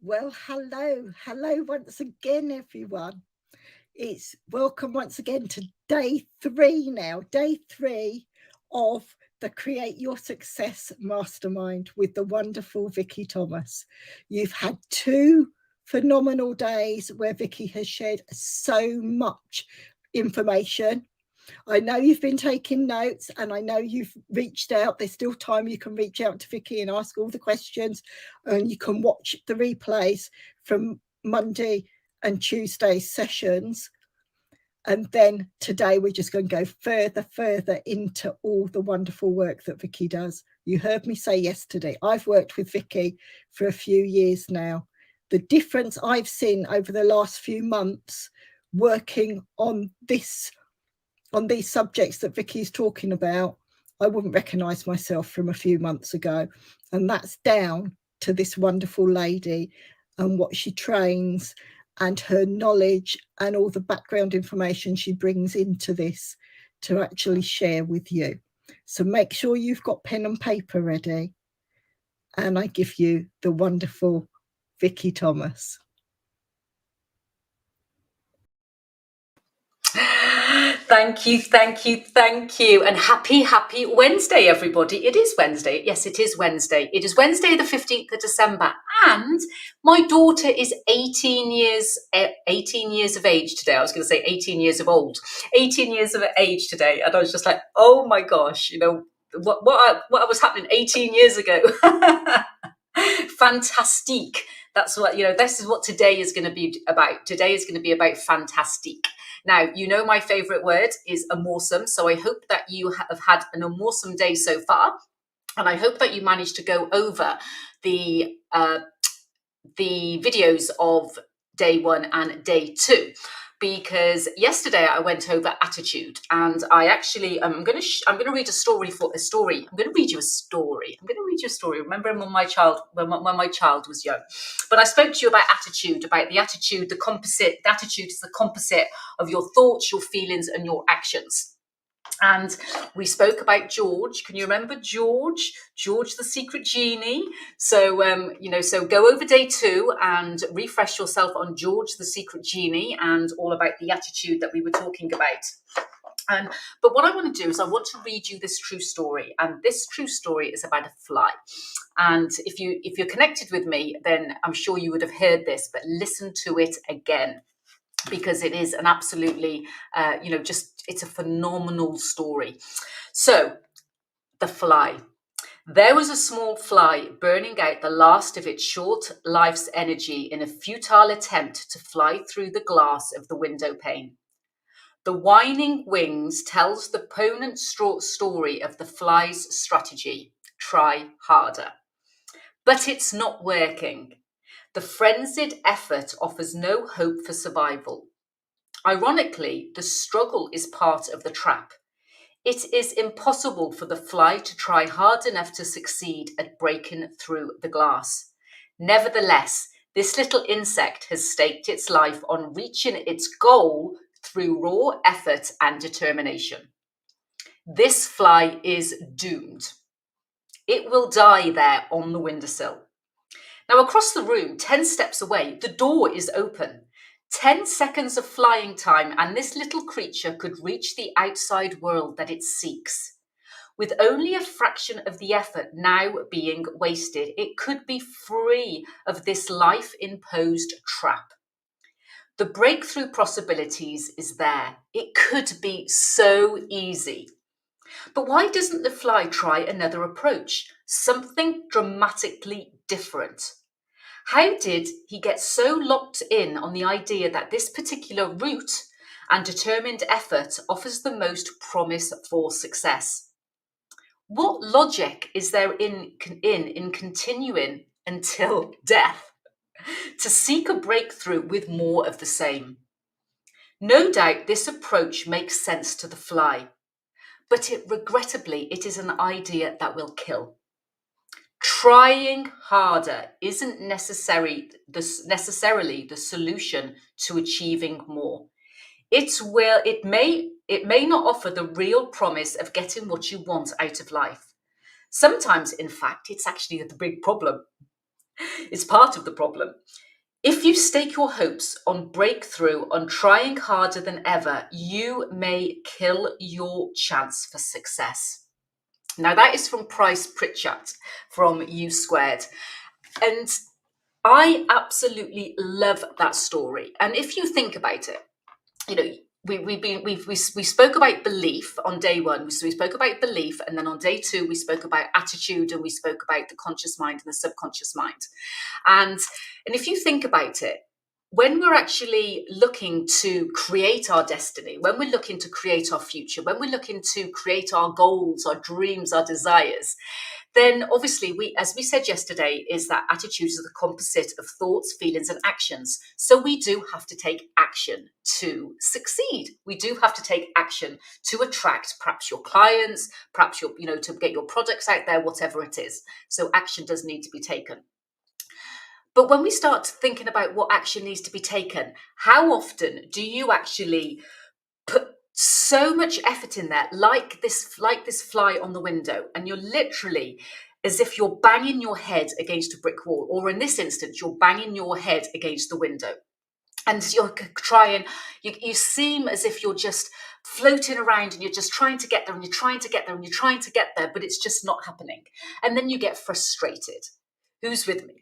Well, hello once again, everyone. It's welcome once again to day 3 now, day 3 of the Create Your Success Mastermind with the wonderful Vicky Thomas. You've had 2 phenomenal days where Vicky has shared so much information. I know you've been taking notes and I know you've reached out. There's still time you can reach out to Vicky and ask all the questions, and you can watch the replays from Monday and Tuesday sessions. And then today we're just going to go further into all the wonderful work that Vicky does. You heard me say yesterday, I've worked with Vicky for a few years now. The difference I've seen over the last few months working on these subjects that Vicky's talking about, I wouldn't recognise myself from a few months ago. And that's down to this wonderful lady and what she trains and her knowledge and all the background information she brings into this to actually share with you. So make sure you've got pen and paper ready. And I give you the wonderful Vicky Thomas. Thank you. And happy Wednesday, everybody. It is Wednesday. Yes, it is Wednesday. It is Wednesday, the 15th of December. And my daughter is 18 years of age today. I was going to say 18 years of old. 18 years of age today. And I was just like, oh my gosh, what was happening 18 years ago? Fantastique. That's what, this is what today is going to be about. Today is going to be about fantastique. Now, my favorite word is amorsome. So I hope that you have had an amorsome day so far. And I hope that you managed to go over the videos of day 1 and day 2. Because yesterday I went over attitude, and I actually I'm going to read a story. I'm going to read you a story. Remember when my child was young. But I spoke to you about attitude, the attitude, the composite. The attitude is the composite of your thoughts, your feelings, and your actions. And we spoke about George. Can you remember George the secret genie? So, so go over day 2 and refresh yourself on George the secret genie and all about the attitude that we were talking about. But what I want to do is I want to read you this true story. And this true story is about a fly. And if you're connected with me, then I'm sure you would have heard this, but listen to it again, because it is an absolutely, it's a phenomenal story. So, the fly. There was a small fly burning out the last of its short life's energy in a futile attempt to fly through the glass of the window pane. The whining wings tells the ponent story of the fly's strategy. Try harder. But it's not working. The frenzied effort offers no hope for survival. Ironically, the struggle is part of the trap. It is impossible for the fly to try hard enough to succeed at breaking through the glass. Nevertheless, this little insect has staked its life on reaching its goal through raw effort and determination. This fly is doomed. It will die there on the windowsill. Now, across the room, 10 steps away, the door is open. 10 seconds of flying time, and this little creature could reach the outside world that it seeks. With only a fraction of the effort now being wasted, it could be free of this life-imposed trap. The breakthrough possibilities is there. It could be so easy. But why doesn't the fly try another approach? Something dramatically different. How did he get so locked in on the idea that this particular route and determined effort offers the most promise for success? What logic is there in continuing until death to seek a breakthrough with more of the same? No doubt this approach makes sense to the fly, but regrettably, it is an idea that will kill. Trying harder isn't necessarily the solution to achieving more. It may not offer the real promise of getting what you want out of life. Sometimes, in fact, it's actually the big problem. It's part of the problem. If you stake your hopes on breakthrough, on trying harder than ever, you may kill your chance for success. Now, that is from Price Pritchett from U Squared. And I absolutely love that story. And if you think about it, you know, we spoke about belief on day one. So we spoke about belief, and then on day two we spoke about attitude, and we spoke about the conscious mind and the subconscious mind. And if you think about it, when we're actually looking to create our destiny, when we're looking to create our future, when we're looking to create our goals, our dreams, our desires, then obviously as we said yesterday, is that attitudes are the composite of thoughts, feelings, and actions. So we do have to take action to succeed. We do have to take action to attract perhaps your clients, perhaps your, to get your products out there, whatever it is. So action does need to be taken. But when we start thinking about what action needs to be taken, how often do you actually put so much effort in there, like this fly on the window, and you're literally as if you're banging your head against a brick wall, or in this instance, you're banging your head against the window, and you're trying, you seem as if you're just floating around and you're just trying to get there and you're trying to get there and you're trying to get there, but it's just not happening. And then you get frustrated. Who's with me?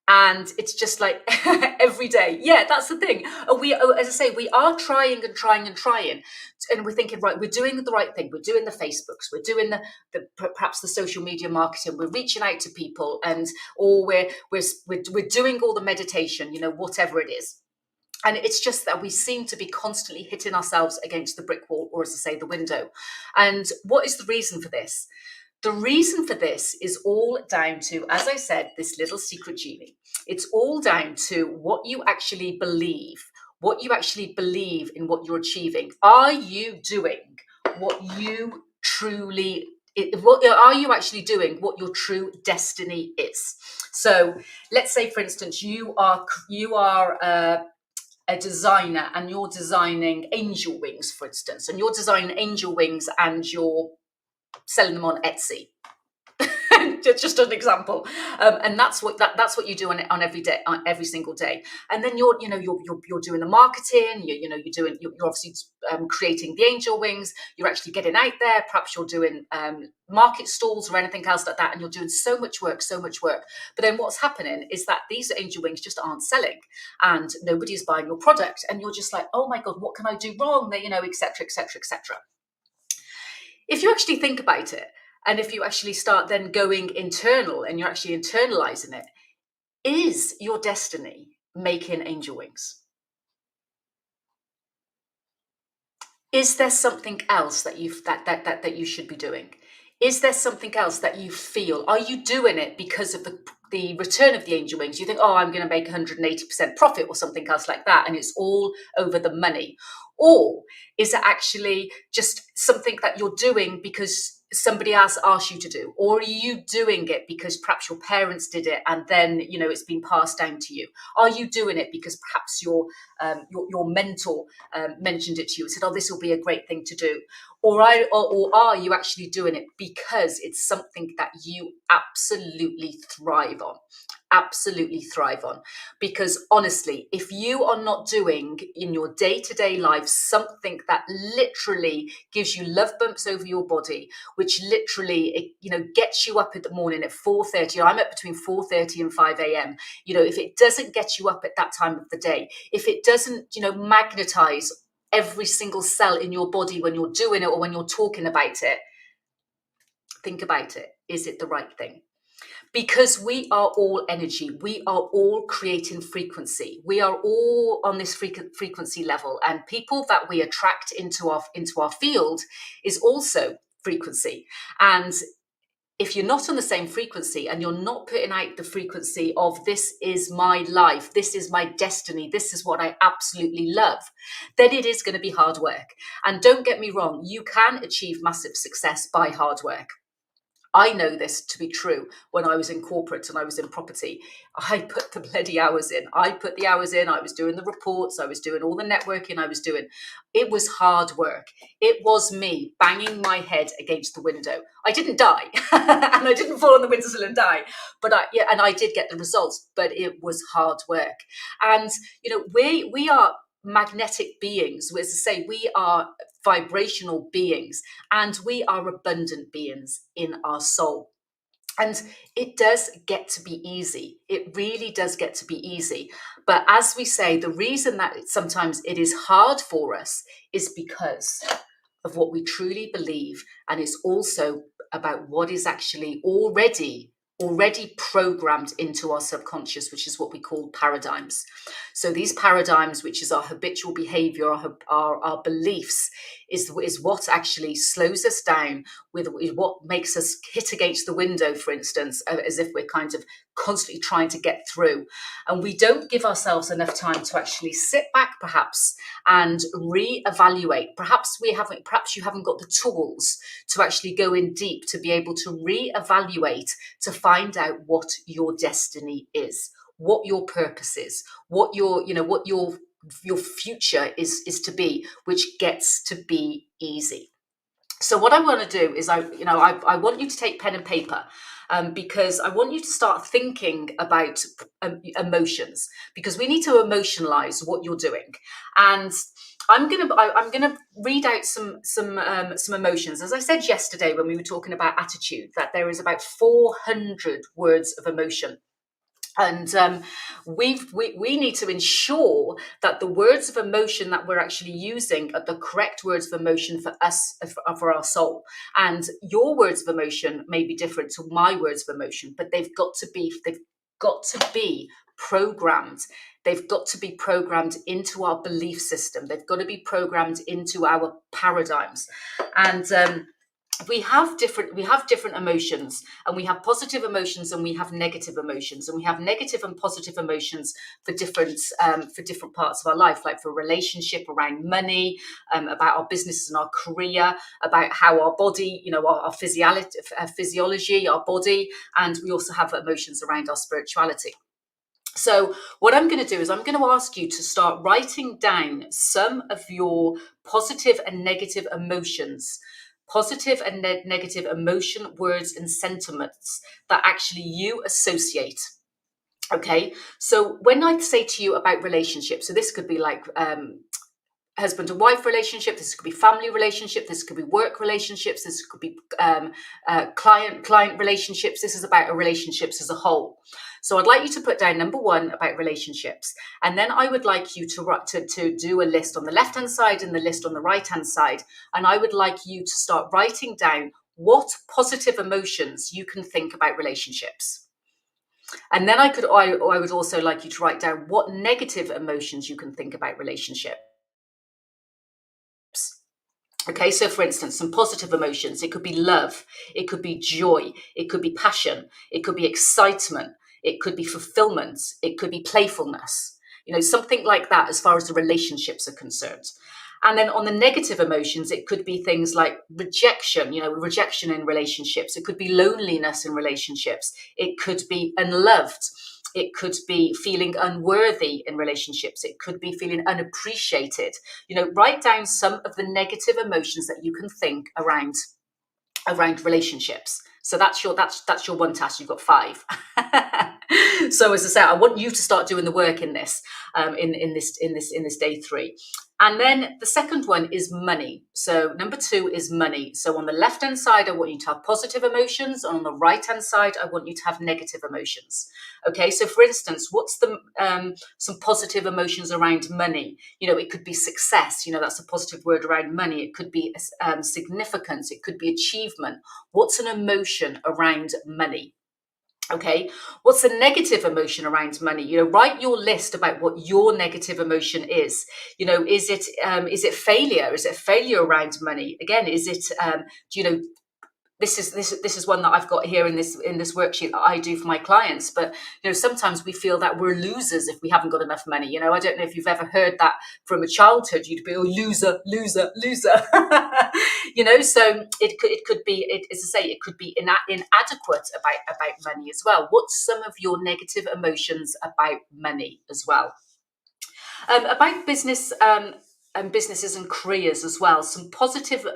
And it's just like every day. Yeah, that's the thing. As I say, we are trying and trying and trying, and we're thinking, right, we're doing the right thing. We're doing the Facebooks. We're doing the perhaps the social media marketing. We're reaching out to people, or we're doing all the meditation. Whatever it is. And it's just that we seem to be constantly hitting ourselves against the brick wall, or as I say, the window. And what is the reason for this? The reason for this is all down to, as I said, this little secret genie. It's all down to what you actually believe in what you're achieving. Are you doing what you truly, are you actually doing what your true destiny is? So let's say, for instance, you are a designer and you're designing angel wings, for instance, and you're designing angel wings and you're selling them on Etsy. Just an example, and that's what you do on every day, on every single day. And then you're doing the marketing. You're obviously creating the angel wings. You're actually getting out there. Perhaps you're doing market stalls or anything else like that, and you're doing so much work. But then what's happening is that these angel wings just aren't selling, and nobody's buying your product, and you're just like, oh my god, what can I do wrong? Etc. If you actually think about it, and if you actually start then going internal and you're actually internalizing it, is your destiny making angel wings? Is there something else that you should be doing? Is there something else that you feel? Are you doing it because of the return of the angel wings? You think, oh, I'm going to make 180% profit or something else like that, and it's all over the money? Or is it actually just something that you're doing because somebody else asked you to do? Or are you doing it because perhaps your parents did it and then it's been passed down to you? Are you doing it because perhaps your mentor mentioned it to you and said, oh, this will be a great thing to do? Or are you actually doing it because it's something that you absolutely thrive on? Because honestly, if you are not doing in your day-to-day life something that literally gives you love bumps over your body, which literally gets you up in the morning at 4:30, I'm up between 4:30 and 5 a.m. If it doesn't get you up at that time of the day, if it doesn't magnetize every single cell in your body when you're doing it or when you're talking about it, think about it. Is it the right thing? Because we are all energy. We are all creating frequency. We are all on this frequency level, and people that we attract into our field is also frequency. And if you're not on the same frequency and you're not putting out the frequency of this is my life, this is my destiny, this is what I absolutely love, then it is going to be hard work. And don't get me wrong, you can achieve massive success by hard work. I know this to be true. When I was in corporate and I was in property, I put the bloody hours in. I put the hours in. I was doing the reports. I was doing all the networking I was doing. It was hard work. It was me banging my head against the window. I didn't die and I didn't fall on the windowsill and die, but I did get the results, but it was hard work. And, we are magnetic beings. As I say, we are vibrational beings, and we are abundant beings in our soul. And it does get to be easy. It really does get to be easy. But as we say, the reason that sometimes it is hard for us is because of what we truly believe. And it's also about what is actually already programmed into our subconscious, which is what we call paradigms. So these paradigms, which is our habitual behavior, our beliefs, is what actually slows us down, with what makes us hit against the window, for instance, as if we're kind of constantly trying to get through. And we don't give ourselves enough time to actually sit back, perhaps, and reevaluate. Perhaps you haven't got the tools to actually go in deep to be able to reevaluate, to find out what your destiny is, what your purpose is, what your future is to be, which gets to be easy. So what I want to do is I want you to take pen and paper, because I want you to start thinking about emotions, because we need to emotionalize what you're doing. And I'm gonna read out some emotions. As I said yesterday when we were talking about attitude, that there is about 400 words of emotion. And we need to ensure that the words of emotion that we're actually using are the correct words of emotion for us, for our soul. And your words of emotion may be different to my words of emotion, but they've got to be programmed. They've got to be programmed into our belief system. They've got to be programmed into our paradigms. And we have different emotions, and we have positive emotions and we have negative emotions, and we have negative and positive emotions for different parts of our life, like for a relationship, around money, about our business and our career, about how our body, our physiology, our body, and we also have emotions around our spirituality. So what I'm going to do is I'm going to ask you to start writing down some of your positive and negative emotions, positive and negative emotion, words and sentiments that actually you associate. Okay, so when I say to you about relationships, so this could be like husband and wife relationship, this could be family relationship, this could be work relationships, this could be client relationships. This is about relationships as a whole. So I'd like you to put down number 1 about relationships, and then I would like you to do a list on the left hand side and the list on the right hand side, and I would like you to start writing down what positive emotions you can think about relationships. And then I would also like you to write down what negative emotions you can think about relationships. Okay, so for instance, some positive emotions, it could be love, it could be joy, it could be passion, it could be excitement, it could be fulfillment, it could be playfulness, something like that as far as the relationships are concerned. And then on the negative emotions, it could be things like rejection, rejection in relationships. It could be loneliness in relationships. It could be unloved. It could be feeling unworthy in relationships. It could be feeling unappreciated. Write down some of the negative emotions that you can think around relationships. So that's your one task. You've got 5. So as I say, I want you to start doing the work in this, in this day 3. And then the second one is money. So number 2 is money. So on the left hand side, I want you to have positive emotions, and on the right hand side, I want you to have negative emotions. Okay. So for instance, what's some positive emotions around money? It could be success. That's a positive word around money. It could be significance. It could be achievement. What's an emotion around money? Okay, what's a negative emotion around money? Write your list about what your negative emotion is. Is it failure? Is it failure around money? Again, is it this is one that I've got here in this worksheet that I do for my clients. But sometimes we feel that we're losers if we haven't got enough money. I don't know if you've ever heard that from a childhood. You'd be, oh, loser, loser, loser. So it could be, as I say, it could be inadequate about money as well. What's some of your negative emotions about money as well? About business and businesses and careers as well, some positive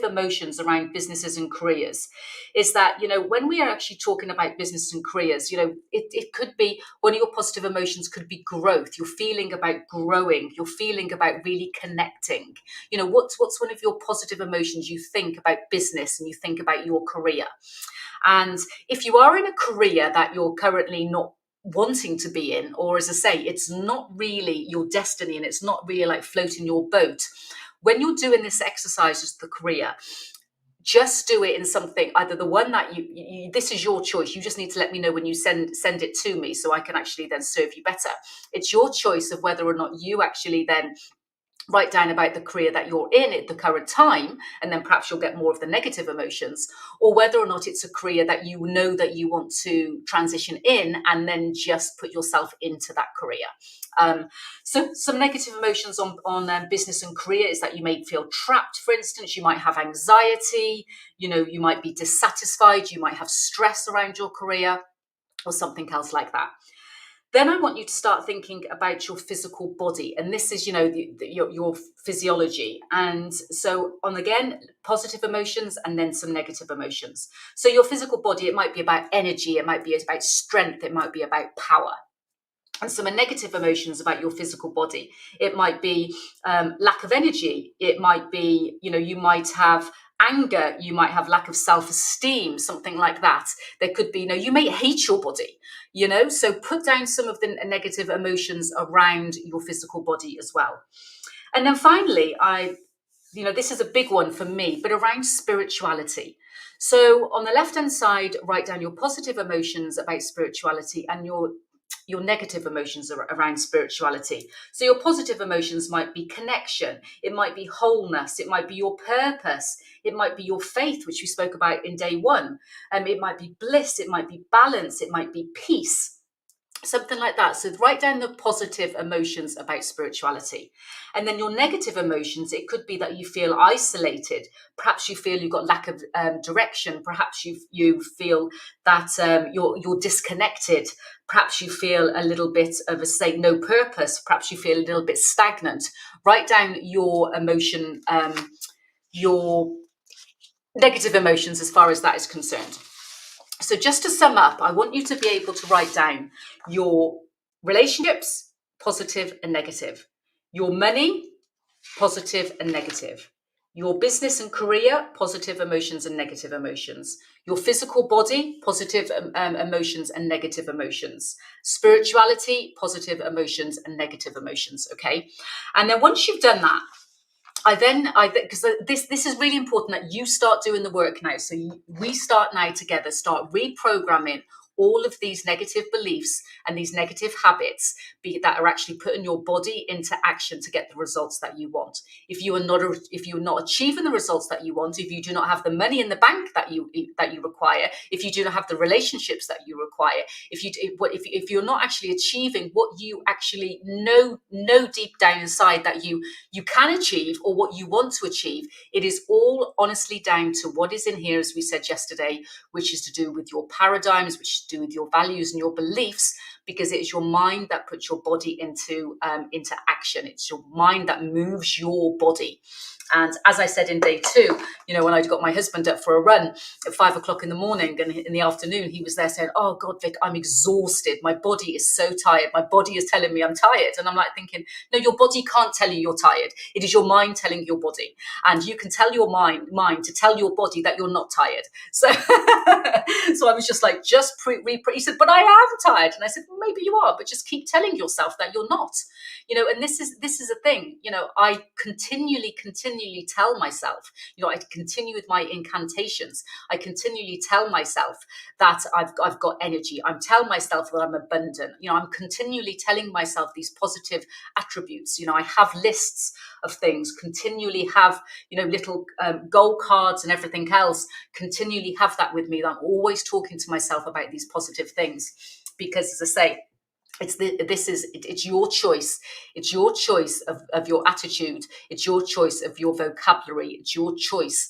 emotions around businesses and careers is that, when we are actually talking about business and careers, it could be, one of your positive emotions could be growth. You're feeling about growing. You're feeling about really connecting. What's one of your positive emotions you think about business and you think about your career? And if you are in a career that you're currently not wanting to be in, or as I say, it's not really your destiny and it's not really like floating your boat, when you're doing this exercise as the career, just do it in something, either the one that you this is your choice. You just need to let me know when you send it to me so I can actually then serve you better. It's your choice of whether or not you actually then write down about the career that you're in at the current time, and then perhaps you'll get more of the negative emotions, or whether or not it's a career that you know that you want to transition in and then just put yourself into that career. So some negative emotions on business and career is that you may feel trapped. For instance, you might have anxiety, you might be dissatisfied, you might have stress around your career or something else like that. Then I want you to start thinking about your physical body. And this is, your physiology. And so again, positive emotions and then some negative emotions. So your physical body, it might be about energy. It might be about strength. It might be about power. And some negative emotions about your physical body. It might be lack of energy. It might be, you might have anger, you might have lack of self-esteem, something like that. There could be, you may hate your body, so put down some of the negative emotions around your physical body as well. And then finally, this is a big one for me, but around spirituality. So on the left-hand side, write down your positive emotions about spirituality and your negative emotions around spirituality. So your positive emotions might be connection, it might be wholeness, it might be your purpose, it might be your faith, which we spoke about in day one. It might be bliss, it might be balance, it might be peace. Something like that. So write down the positive emotions about spirituality. And then your negative emotions, it could be that you feel isolated. Perhaps you feel you've got lack of direction. Perhaps you feel that you're disconnected. Perhaps you feel a little bit of no purpose. Perhaps you feel a little bit stagnant. Write down your emotion, your negative emotions as far as that is concerned. So just to sum up, I want you to be able to write down your relationships, positive and negative, your money, positive and negative, your business and career, positive emotions and negative emotions, your physical body, positive emotions and negative emotions, spirituality, positive emotions and negative emotions. Okay. And then once you've done that, because this is really important that you start doing the work now. So we start now together, start reprogramming all of these negative beliefs and these negative habits that are actually putting your body into action to get the results that you want. If you are not achieving the results that you want, if you do not have the money in the bank that you require, if you do not have the relationships that you require, if you're not actually achieving what you actually know deep down inside that you can achieve, or what you want to achieve, it is all honestly down to what is in here, as we said yesterday, which is to do with your paradigms, which is to do with your values and your beliefs, because it is your mind that puts your body into action. It's your mind that moves your body. And as I said in day 2, when I got my husband up for a run at 5 o'clock in the morning, and in the afternoon, he was there saying, "Oh God, Vic, I'm exhausted. My body is so tired. My body is telling me I'm tired." And I'm like thinking, no, your body can't tell you you're tired. It is your mind telling your body. And you can tell your mind to tell your body that you're not tired. So, so I was just like, he said, "But I am tired." And I said, "Well, maybe you are, but just keep telling yourself that you're not." And this is a thing, I continually continually tell myself, I continue with my incantations. I continually tell myself that I've got energy. I'm telling myself that I'm abundant. I'm continually telling myself these positive attributes. I have lists of things, continually have, little goal cards and everything else, continually have that with me. That I'm always talking to myself about these positive things, because as I say, it's your choice. It's your choice of your attitude. It's your choice of your vocabulary. It's your choice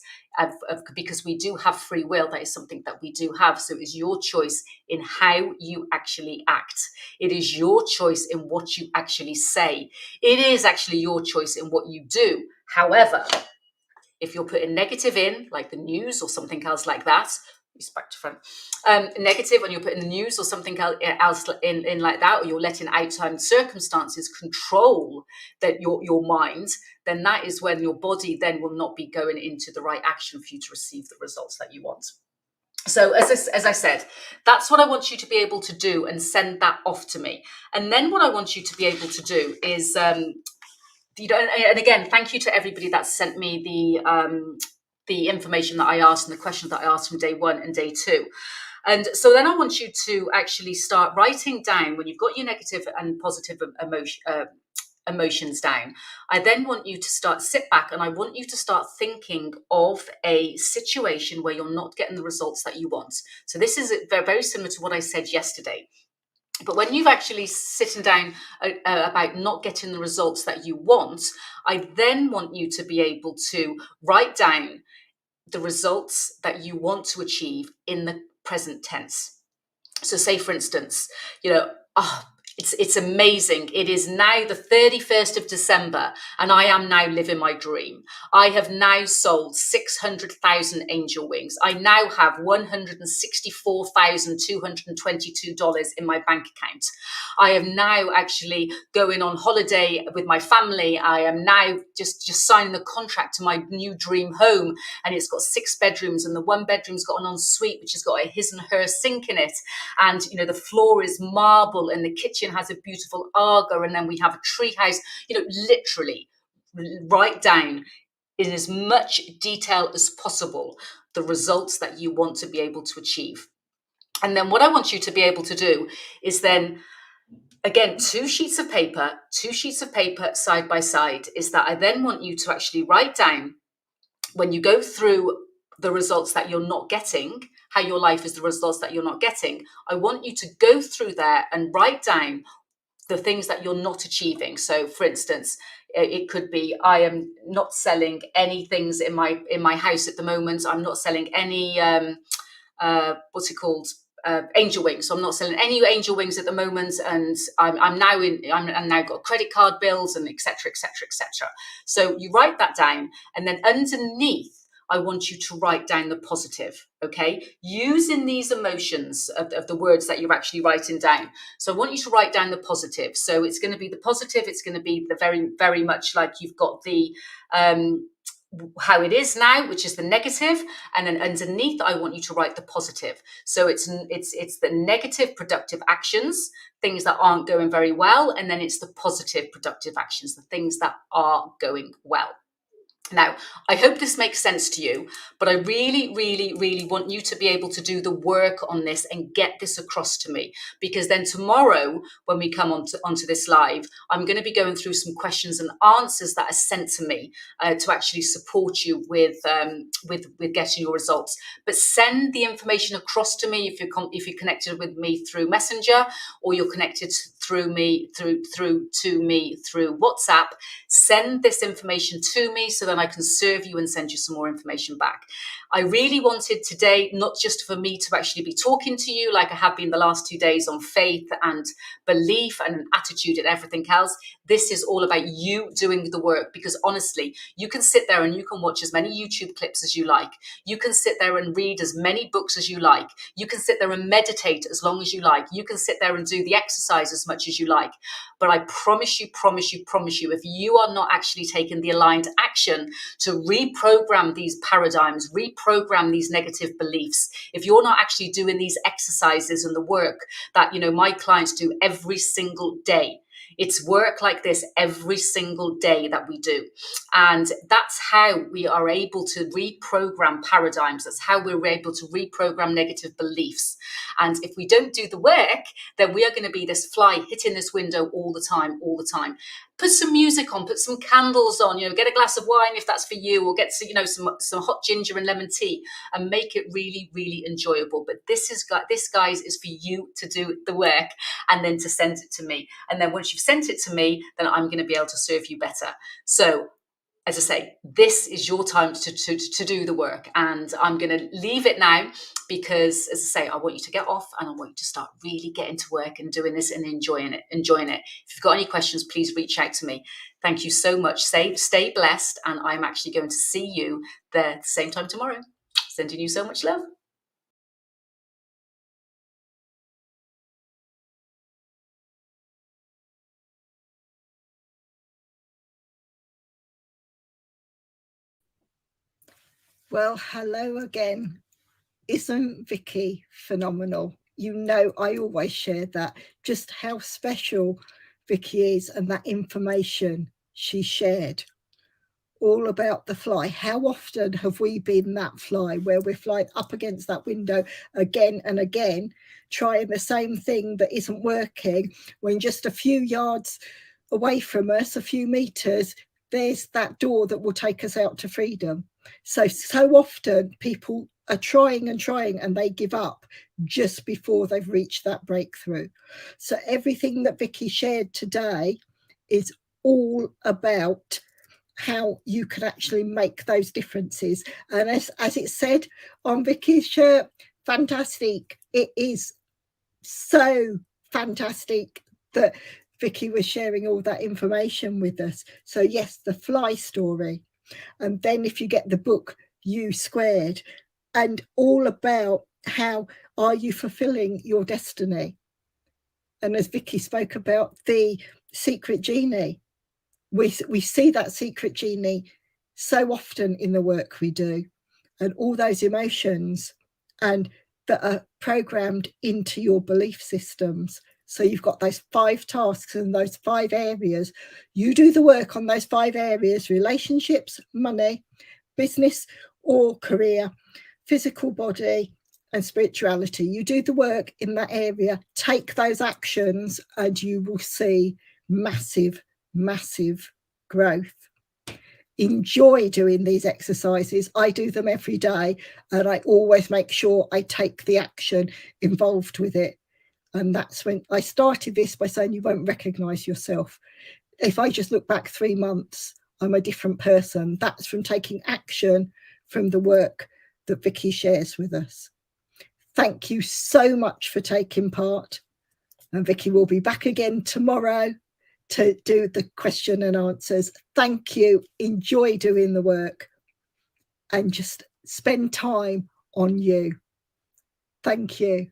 because we do have free will. That is something that we do have. So it's your choice in how you actually act. It is your choice in what you actually say. It is actually your choice in what you do. However, if you're putting negative in, like the news or something else like that, back to front, negative, and you're putting the news or something else in like that, or you're letting outside circumstances control that your mind, then that is when your body then will not be going into the right action for you to receive the results that you want. So as I said, that's what I want you to be able to do, and send that off to me. And then what I want you to be able to do is, and again, thank you to everybody that sent me the information that I asked and the questions that I asked from day 1 and day 2. And so then I want you to actually start writing down, when you've got your negative and positive emotions down, I then want you to sit back, and I want you to start thinking of a situation where you're not getting the results that you want. So this is very, very similar to what I said yesterday. But when you've actually sitting down about not getting the results that you want, I then want you to be able to write down the results that you want to achieve in the present tense. So say, for instance, it's amazing. It is now the 31st of December, and I am now living my dream. I have now sold 600,000 angel wings. I now have $164,222 in my bank account. I am now actually going on holiday with my family. I am now just signing the contract to my new dream home, and it's got 6 bedrooms, and the 1 bedroom's got an ensuite, which has got a his and her sink in it. And, the floor is marble, and the kitchen has a beautiful Aga, and then we have a tree house. Literally write down in as much detail as possible the results that you want to be able to achieve. And then what I want you to be able to do is then, again, 2 sheets of paper side by side, is that I then want you to actually write down, when you go through the results that you're not getting, how your life is the results that you're not getting, I want you to go through there and write down the things that you're not achieving. So for instance, it could be, I am not selling any things in my house at the moment. I'm not selling any angel wings. So I'm not selling any angel wings at the moment, and I'm now got credit card bills, and etc. etc. etc. So you write that down, and then underneath, I want you to write down the positive, okay? Using these emotions of the words that you're actually writing down. So I want you to write down the positive. So it's going to be the positive. It's going to be the very, very much like you've got the how it is now, which is the negative, and then underneath, I want you to write the positive. So it's the negative productive actions, things that aren't going very well, and then it's the positive productive actions, the things that are going well. Now, I hope this makes sense to you, but I really, really, really want you to be able to do the work on this and get this across to me, because then tomorrow, when we come onto this live, I'm going to be going through some questions and answers that are sent to me to actually support you with getting your results. But send the information across to me if you're connected with me through Messenger, or you're connected through me through WhatsApp. Send this information to me so that I can serve you and send you some more information back. I really wanted today not just for me to actually be talking to you like I have been the last 2 days on faith and belief and attitude and everything else. This is all about you doing the work, because honestly, you can sit there and you can watch as many YouTube clips as you like. You can sit there and read as many books as you like. You can sit there and meditate as long as you like. You can sit there and do the exercise as much as you like. But I promise you, if you are not actually taking the aligned action to reprogram these paradigms, reprogram these negative beliefs, if you're not actually doing these exercises and the work that, my clients do every single day, It's work like this every single day that we do. And that's how we are able to reprogram paradigms. That's how we're able to reprogram negative beliefs. And if we don't do the work, then we are going to be this fly hitting this window all the time, all the time. Put some music on, put some candles on, get a glass of wine if that's for you, or get some hot ginger and lemon tea, and make it really, really enjoyable. But this guys, is for you to do the work and then to send it to me. And then once you've sent it to me, then I'm going to be able to serve you better. So as I say, this is your time to do the work, and I'm going to leave it now because, as I say, I want you to get off and I want you to start really getting to work and doing this and enjoying it. If you've got any questions, please reach out to me. Thank you so much. Stay blessed, and I'm actually going to see you there at the same time tomorrow. Sending you so much love. Well, hello again. Isn't Vicky phenomenal? I always share that, just how special Vicky is and that information she shared. All about the fly. How often have we been that fly where we're flying up against that window again and again, trying the same thing that isn't working, when just a few yards away from us, a few meters, there's that door that will take us out to freedom. So often people are trying and they give up just before they've reached that breakthrough. So everything that Vicky shared today is all about how you can actually make those differences. And as it said on Vicky's shirt, fantastic. It is so fantastic that Vicky was sharing all that information with us. So yes, the fly story. And then if you get the book U Squared, and all about how are you fulfilling your destiny. And as Vicky spoke about the secret genie, we see that secret genie so often in the work we do, and all those emotions and that are programmed into your belief systems. So you've got those 5 tasks and those 5 areas. You do the work on those 5 areas: relationships, money, business or career, physical body and spirituality. You do the work in that area, take those actions, and you will see massive growth. Enjoy doing these exercises. I do them every day, and I always make sure I take the action involved with it. And that's when I started this by saying you won't recognize yourself. If I just look back 3 months, I'm a different person. That's from taking action from the work that Vicky shares with us. Thank you so much for taking part. And Vicky will be back again tomorrow to do the question and answers. Thank you. Enjoy doing the work and just spend time on you. Thank you.